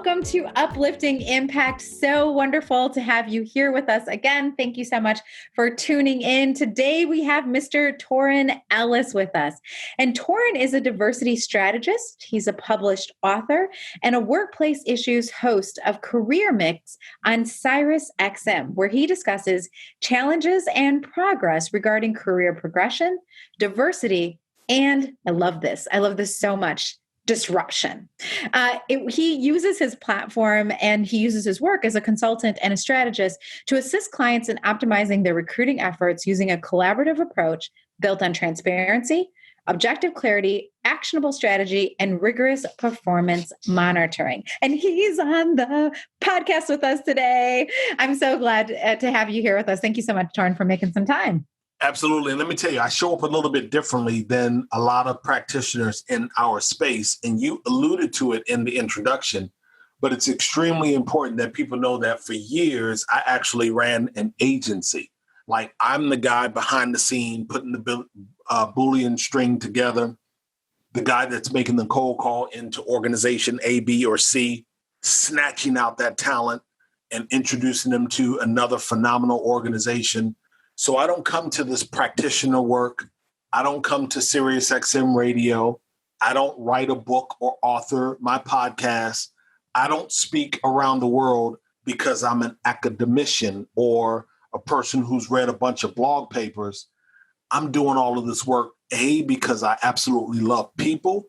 welcome to Uplifting Impact. So wonderful to have you here with us again. Thank you so much for tuning in. Today we have Mr. Torin Ellis with us. And Torin is a diversity strategist. He's a published author and a workplace issues host of Career Mix on Sirius XM, where he discusses challenges and progress regarding career progression, diversity, and I love this so much, disruption. He uses his platform and he uses his work as a consultant and a strategist to assist clients in optimizing their recruiting efforts using a collaborative approach built on transparency, objective clarity, actionable strategy, and rigorous performance monitoring. And he's on the podcast with us today. I'm so glad to have you here with us. Thank you so much, Torin, for making some time. Absolutely. And let me tell you, I show up a little bit differently than a lot of practitioners in our space. And you alluded to it in the introduction, but it's extremely important that people know that for years, I actually ran an agency. Like I'm the guy behind the scene, putting the Boolean string together, the guy that's making the cold call into organization A, B, or C, snatching out that talent and introducing them to another phenomenal organization. So I don't come to this practitioner work. I don't come to Sirius XM radio. I don't write a book or author my podcast. I don't speak around the world because I'm an academician or a person who's read a bunch of blog papers. I'm doing all of this work, A, because I absolutely love people,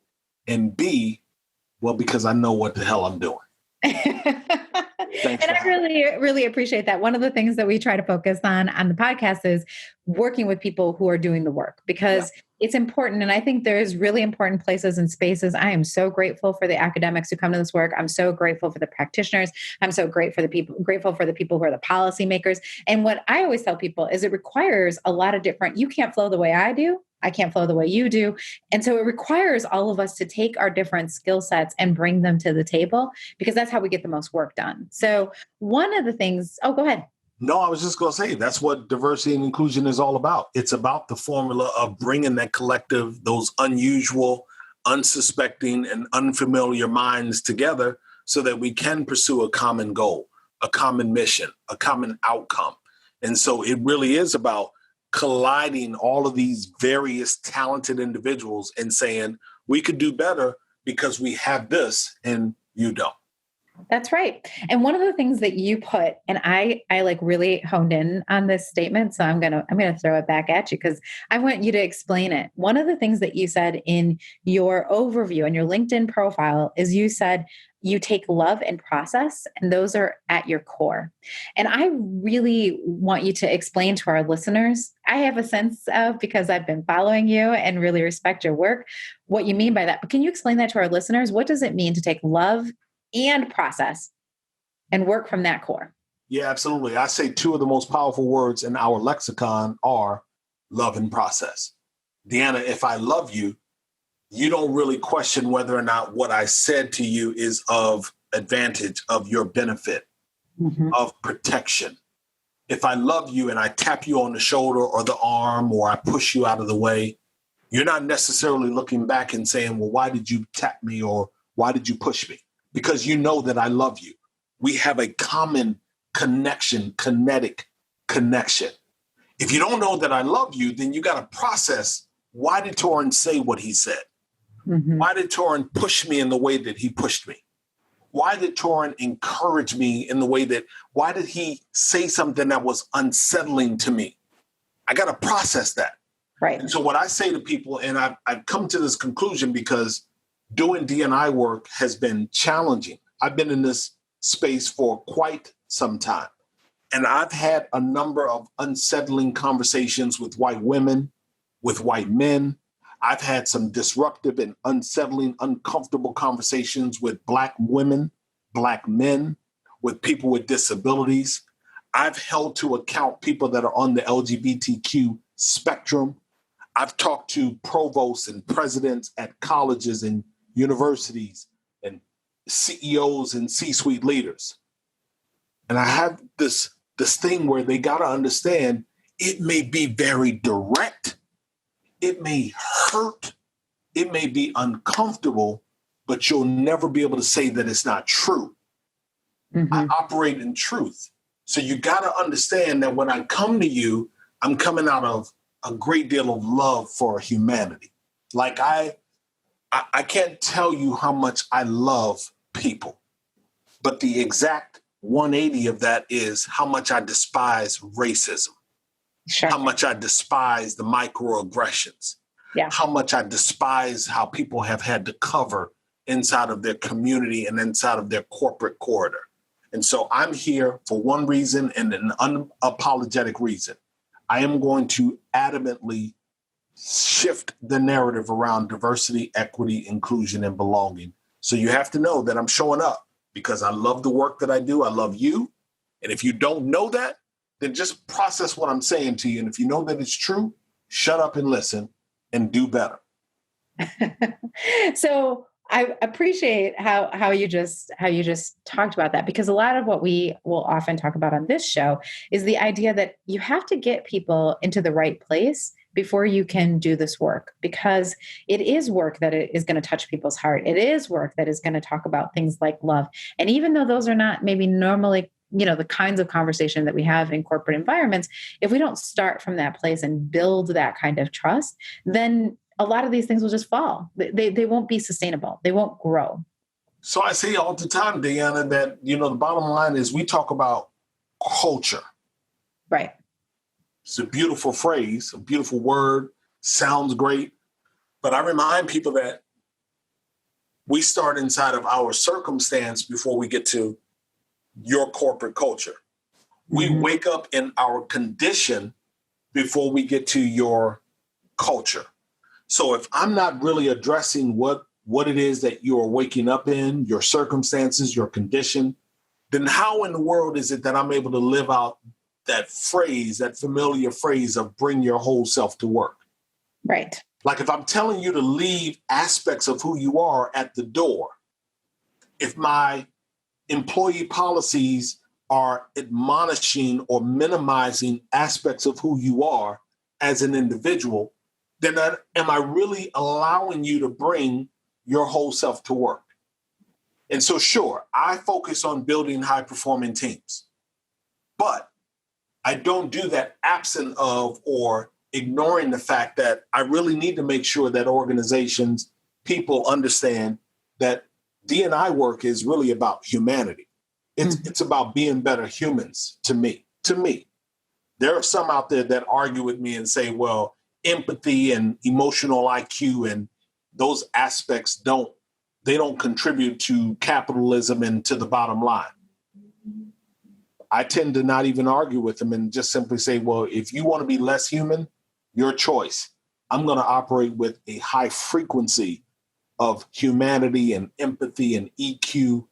and B, well, because I know what the hell I'm doing. And I really appreciate that. One of the things that we try to focus on the podcast is working with people who are doing the work, because it's important. And I think there's really important places and spaces. I am so grateful for the academics who come to this work. I'm so grateful for the practitioners. I'm so grateful for the people who are the policymakers. And what I always tell people is it requires a lot of different, you can't flow the way I do. I can't flow the way you do. And so it requires all of us to take our different skill sets and bring them to the table, because that's how we get the most work done. So one of the things, go ahead. No, I was just going to say, that's what diversity and inclusion is all about. It's about the formula of bringing that collective, those unusual, unsuspecting, and unfamiliar minds together so that we can pursue a common goal, a common mission, a common outcome. And so it really is about colliding all of these various talented individuals and saying, we could do better because we have this and you don't. That's right. And one of the things that you put, and I like really honed in on this statement. So I'm going to throw it back at you because I want you to explain it. One of the things that you said in your overview and your LinkedIn profile is you said you take love and process, and those are at your core. And I really want you to explain to our listeners, I have a sense of, because I've been following you and really respect your work, what you mean by that. But can you explain that to our listeners? What does it mean to take love and process and work from that core? Yeah, absolutely. I say two of the most powerful words in our lexicon are love and process. Deanna, if I love you, you don't really question whether or not what I said to you is of advantage, of your benefit, of protection. If I love you and I tap you on the shoulder or the arm, or I push you out of the way, you're not necessarily looking back and saying, well, why did you tap me or why did you push me? Because you know that I love you. We have a common connection, kinetic connection. If you don't know that I love you, then you got to process, why did Torin say what he said? Why did Torin push me in the way that he pushed me? Why did Torin encourage me in the way that, why did he say something that was unsettling to me? I got to process that. Right. And so what I say to people, and I've come to this conclusion because doing D&I work has been challenging. I've been in this space for quite some time. And I've had a number of unsettling conversations with white women, with white men. I've had some disruptive and unsettling, uncomfortable conversations with Black women, Black men, with people with disabilities. I've held to account people that are on the LGBTQ spectrum. I've talked to provosts and presidents at colleges and universities and CEOs and C-suite leaders. And I have this thing where they got to understand it may be very direct. It may hurt. It may be uncomfortable, but you'll never be able to say that it's not true I Mm-hmm. operate in truth. So you got to understand that when I come to you, I'm coming out of a great deal of love for humanity. Like I can't tell you how much I love people, but the exact 180 of that is how much I despise racism, Sure. how much I despise the microaggressions, Yeah. how much I despise how people have had to cover inside of their community and inside of their corporate corridor. And so I'm here for one reason and an unapologetic reason. I am going to adamantly shift the narrative around diversity, equity, inclusion, and belonging. So you have to know that I'm showing up because I love the work that I do. I love you. And if you don't know that, then just process what I'm saying to you. And if you know that it's true, shut up and listen and do better. So I appreciate how you just talked about that, because a lot of what we will often talk about on this show is the idea that you have to get people into the right place before you can do this work, because it is work that is going to touch people's heart. It is work that is going to talk about things like love. And even though those are not maybe normally, the kinds of conversation that we have in corporate environments, if we don't start from that place and build that kind of trust, then a lot of these things will just fall. They won't be sustainable. They won't grow. So I say all the time, Deanna, that, the bottom line is we talk about culture. Right. It's a beautiful phrase, a beautiful word, sounds great. But I remind people that we start inside of our circumstance before we get to your corporate culture. We wake up in our condition before we get to your culture. So if I'm not really addressing what it is that you're waking up in, your circumstances, your condition, then how in the world is it that I'm able to live out that phrase, that familiar phrase of bring your whole self to work? Right. Like if I'm telling you to leave aspects of who you are at the door, if my employee policies are admonishing or minimizing aspects of who you are as an individual, then am I really allowing you to bring your whole self to work? And so, sure, I focus on building high-performing teams, but I don't do that absent of or ignoring the fact that I really need to make sure that organizations, people understand that D&I work is really about humanity. It's about being better humans to me. There are some out there that argue with me and say, well, empathy and emotional IQ and those aspects don't contribute to capitalism and to the bottom line. I tend to not even argue with them and just simply say, well, if you want to be less human, your choice. I'm going to operate with a high frequency of humanity and empathy and EQ,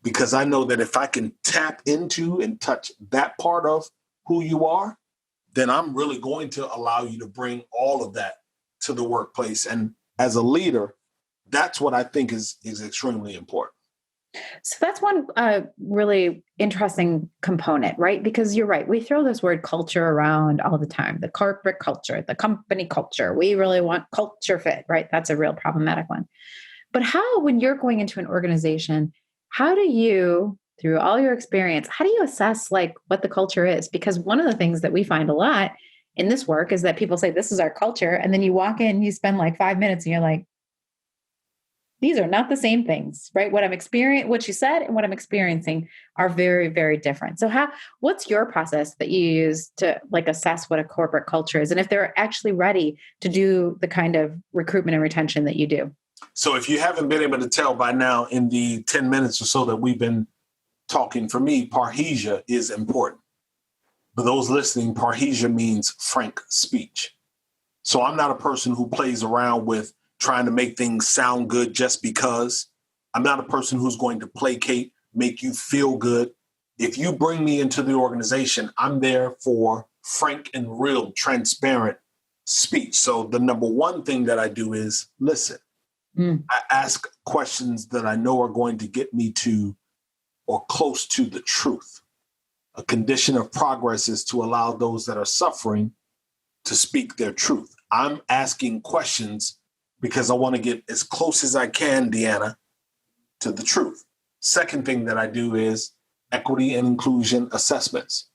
because I know that if I can tap into and touch that part of who you are, then I'm really going to allow you to bring all of that to the workplace. And as a leader, that's what I think is extremely important. So that's one really interesting component, right? Because you're right. We throw this word culture around all the time, the corporate culture, the company culture. We really want culture fit, right? That's a real problematic one. But how, when you're going into an organization, how do you, through all your experience, how do you assess like what the culture is? Because one of the things that we find a lot in this work is that people say, this is our culture. And then you walk in, you spend like 5 minutes and you're like, these are not the same things, right? What you said and what I'm experiencing are very, very different. So what's your process that you use to like assess what a corporate culture is? And if they're actually ready to do the kind of recruitment and retention that you do? So if you haven't been able to tell by now in the 10 minutes or so that we've been talking, for me, parrhesia is important. For those listening, parrhesia means frank speech. So I'm not a person who plays around with trying to make things sound good just because. I'm not a person who's going to placate, make you feel good. If you bring me into the organization, I'm there for frank and real, transparent speech. So the number one thing that I do is listen. I ask questions that I know are going to get me to or close to the truth. A condition of progress is to allow those that are suffering to speak their truth. I'm asking questions because I want to get as close as I can, Deanna, to the truth. Second thing that I do is equity and inclusion assessments.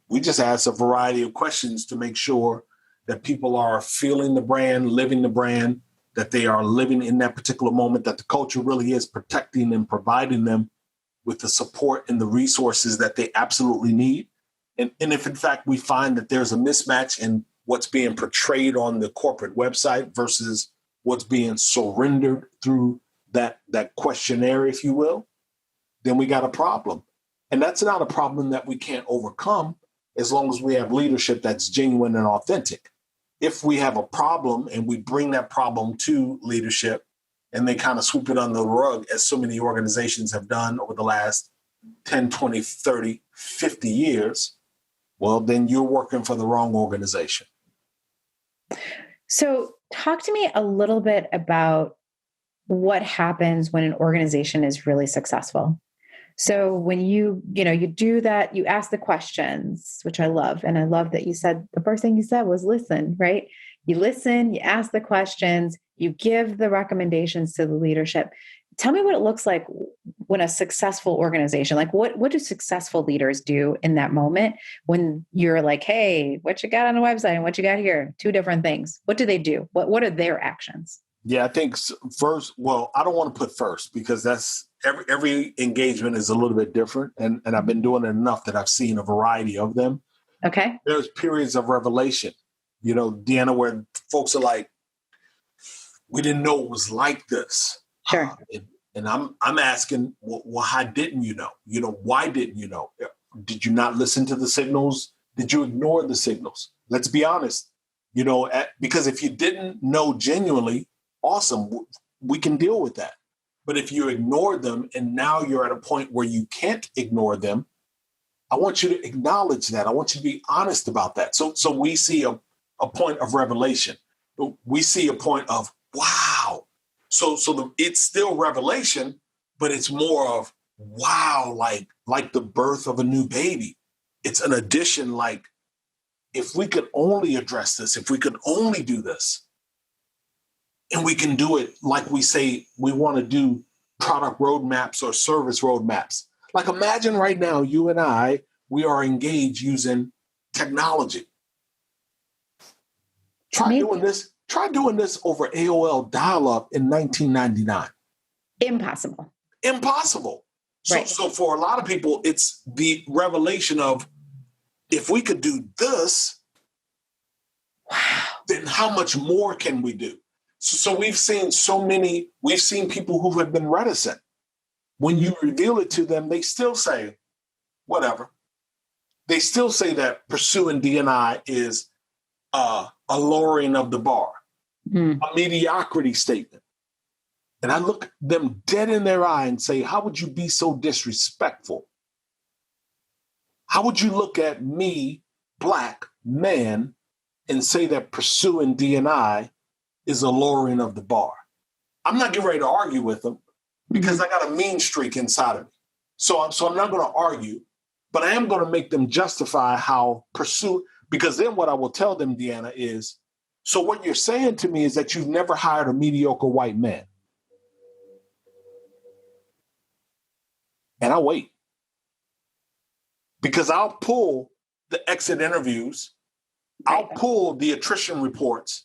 We just ask a variety of questions to make sure that people are feeling the brand, living the brand, that they are living in that particular moment, that the culture really is protecting and providing them with the support and the resources that they absolutely need. And if in fact we find that there's a mismatch in what's being portrayed on the corporate website versus what's being surrendered through that questionnaire, if you will, then we got a problem. And that's not a problem that we can't overcome as long as we have leadership that's genuine and authentic. If we have a problem and we bring that problem to leadership and they kind of sweep it under the rug, as so many organizations have done over the last 10, 20, 30, 50 years, well, then you're working for the wrong organization. So talk to me a little bit about what happens when an organization is really successful. So when you do that, you ask the questions, which I love. And I love that you said, the first thing you said was listen, right? You listen, you ask the questions, you give the recommendations to the leadership. Tell me what it looks like when a successful organization, like what do successful leaders do in that moment when you're like, hey, what you got on the website and what you got here? Two different things. What do they do? What are their actions? Yeah, I think first, well, I don't want to put first because that's every engagement is a little bit different. And I've been doing it enough that I've seen a variety of them. Okay. There's periods of revelation, Deanna, where folks are like, we didn't know it was like this. Sure. And I'm asking, well, how didn't you know? Why didn't you know? Did you not listen to the signals? Did you ignore the signals? Let's be honest, because if you didn't know genuinely, awesome, we can deal with that. But if you ignored them and now you're at a point where you can't ignore them, I want you to acknowledge that. I want you to be honest about that. So we see a point of revelation. We see a point of, wow. So it's still revelation, but it's more of, wow, like the birth of a new baby. It's an addition, like, if we could only address this, if we could only do this, and we can do it like we say we want to do product roadmaps or service roadmaps. Like imagine right now, you and I, we are engaged using technology. Try doing this over AOL dial-up in 1999. Impossible. Right. So for a lot of people, it's the revelation of, if we could do this, wow, then how much more can we do? So we've seen people who have been reticent. When you reveal it to them, they still say, whatever. They still say that pursuing D&I is a lowering of the bar, a mediocrity statement. And I look them dead in their eye and say, how would you be so disrespectful? How would you look at me, Black man, and say that pursuing D&I is a lowering of the bar? I'm not getting ready to argue with them because I got a mean streak inside of me. So I'm not going to argue, but I am going to make them justify how because then what I will tell them, Deanna, is, so what you're saying to me is that you've never hired a mediocre white man. And I wait. Because I'll pull the exit interviews, I'll pull the attrition reports,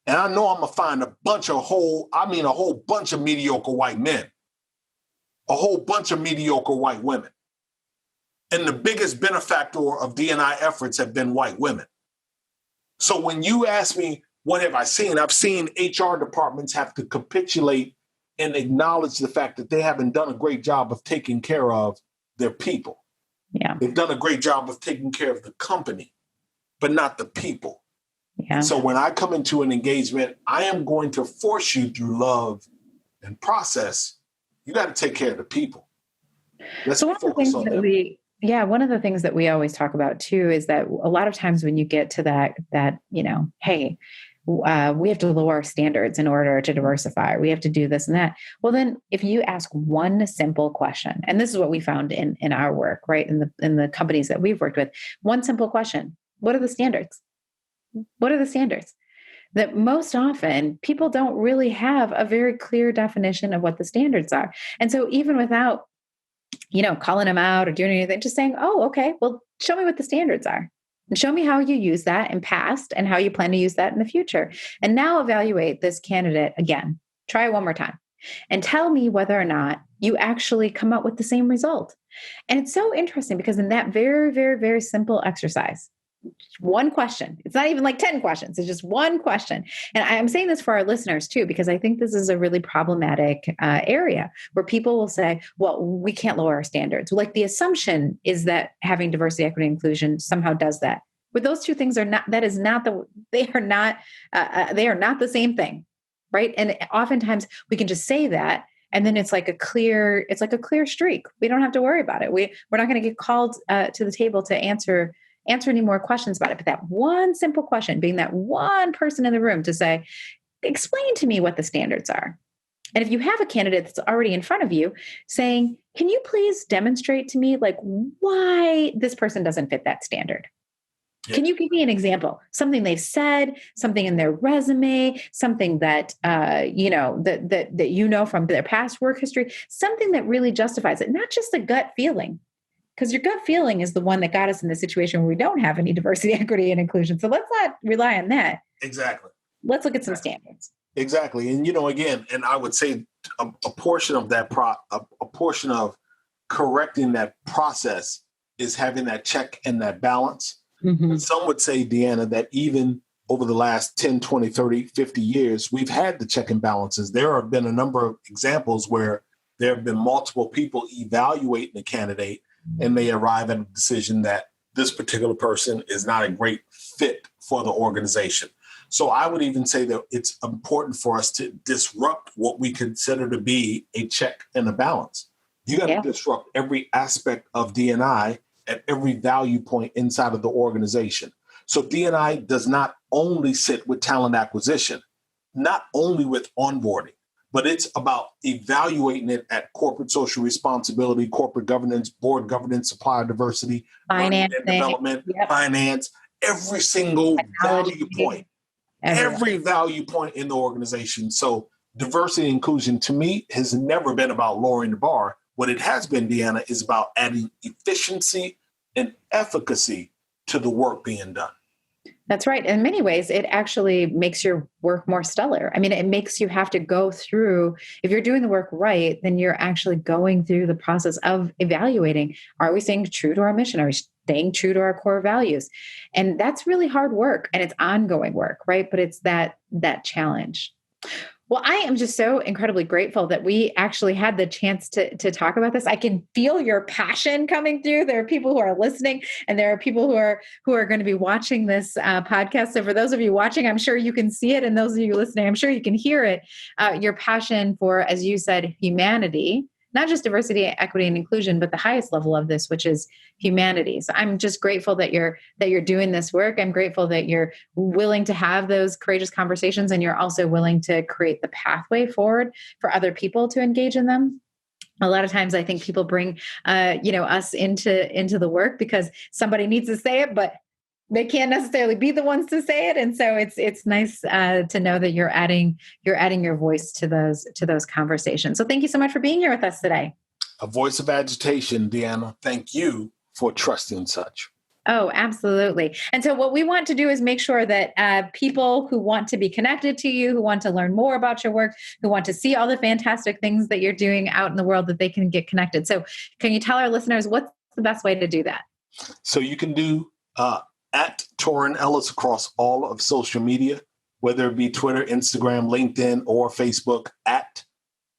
and I know I'm going to find a whole bunch of mediocre white men, a whole bunch of mediocre white women. And the biggest benefactor of D&I efforts have been white women. So when you ask me, what have I seen? I've seen HR departments have to capitulate and acknowledge the fact that they haven't done a great job of taking care of their people. Yeah. They've done a great job of taking care of the company, but not the people. Yeah. And so when I come into an engagement, I am going to force you through love and process. You got to take care of the people. So one of the things one of the things that we always talk about too is that a lot of times when you get to that, hey, we have to lower our standards in order to diversify. We have to do this and that. Well, then if you ask one simple question, and this is what we found in our work, right? In the companies that we've worked with, one simple question: what are the standards? What are the standards? That most often people don't really have a very clear definition of what the standards are. And so even without calling them out or doing anything, just saying, oh, okay, well, show me what the standards are. And show me how you use that in past and how you plan to use that in the future. And now evaluate this candidate again. Try it one more time and tell me whether or not you actually come up with the same result. And it's so interesting because in that very, very, very simple exercise, one question, it's not even like 10 questions, it's just one question. And I'm saying this for our listeners too, because I think this is a really problematic area where people will say, well, we can't lower our standards. Like the assumption is that having diversity, equity, inclusion somehow does that. But those two things are not, they are not the same thing. Right. And oftentimes we can just say that. And then it's like a clear streak. We don't have to worry about it. We're not going to get called to the table to answer any more questions about it. But that one simple question, being that one person in the room to say, explain to me what the standards are. And if you have a candidate that's already in front of you saying, can you please demonstrate to me like why this person doesn't fit that standard? Yeah. Can you give me an example? Something they've said, something in their resume, something that from their past work history, something that really justifies it, not just a gut feeling. Because your gut feeling is the one that got us in the situation where we don't have any diversity, equity, and inclusion. So let's not rely on that. Exactly. Let's look at some standards. Exactly. And, again, and I would say a portion of that, a portion of correcting that process is having that check and that balance. Mm-hmm. Some would say, Deanna, that even over the last 10, 20, 30, 50 years, we've had the check and balances. There have been a number of examples where there have been multiple people evaluating the candidate and they arrive at a decision that this particular person is not a great fit for the organization. So I would even say that it's important for us to disrupt what we consider to be a check and a balance. You got to disrupt every aspect of D&I at every value point inside of the organization. So D&I does not only sit with talent acquisition, not only with onboarding, but it's about evaluating it at corporate social responsibility, corporate governance, board governance, supplier diversity, finance, development, finance, every single value point, every value point in the organization. So diversity and inclusion to me has never been about lowering the bar. What it has been, Deanna, is about adding efficiency and efficacy to the work being done. That's right. In many ways, it actually makes your work more stellar. I mean, it makes you have to go through, if you're doing the work right, then you're actually going through the process of evaluating, are we staying true to our mission? Are we staying true to our core values? And that's really hard work and it's ongoing work, right? But it's that challenge. Well, I am just so incredibly grateful that we actually had the chance to talk about this. I can feel your passion coming through. There are people who are listening and there are people who are going to be watching this podcast. So for those of you watching, I'm sure you can see it. And those of you listening, I'm sure you can hear it. Your passion for, as you said, humanity, not just diversity, equity, and inclusion, but the highest level of this, which is humanity. So I'm just grateful that you're doing this work. I'm grateful that you're willing to have those courageous conversations and you're also willing to create the pathway forward for other people to engage in them. A lot of times I think people bring, us into the work because somebody needs to say it, but they can't necessarily be the ones to say it. And so it's nice to know that you're adding your voice to those conversations. So thank you so much for being here with us today. A voice of agitation, Deanna. Thank you for trusting such. Oh, absolutely. And so what we want to do is make sure that people who want to be connected to you, who want to learn more about your work, who want to see all the fantastic things that you're doing out in the world, that they can get connected. So can you tell our listeners what's the best way to do that? So you can do at Torin Ellis across all of social media, whether it be Twitter, Instagram, LinkedIn, or Facebook, at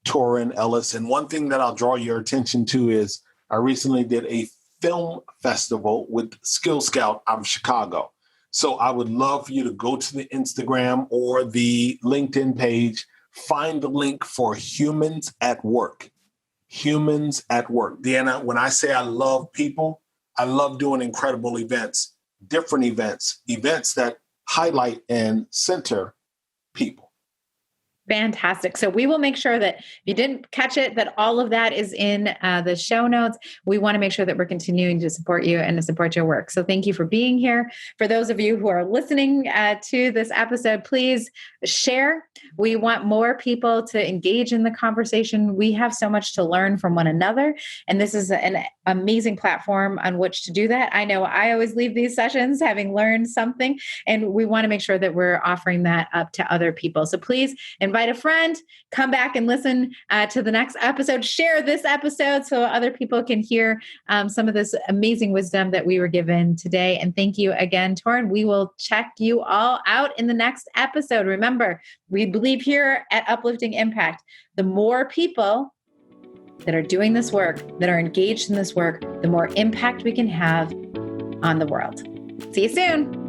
Torin Ellis. And one thing that I'll draw your attention to is I recently did a film festival with Skill Scout out of Chicago. So I would love for you to go to the Instagram or the LinkedIn page, find the link for Humans at Work. Humans at Work. Deanna, when I say I love people, I love doing incredible events. Different events that highlight and center people. Fantastic. So we will make sure that if you didn't catch it, that all of that is in the show notes. We want to make sure that we're continuing to support you and to support your work. So thank you for being here. For those of you who are listening to this episode, please share. We want more people to engage in the conversation. We have so much to learn from one another. And this is an amazing platform on which to do that. I know I always leave these sessions having learned something, and we want to make sure that we're offering that up to other people. So please invite a friend, come back and listen to the next episode, share this episode so other people can hear some of this amazing wisdom that we were given today. And thank you again, Torin. We will check you all out in the next episode. Remember, we believe here at Uplifting Impact, the more people that are doing this work, that are engaged in this work, the more impact we can have on the world. See you soon.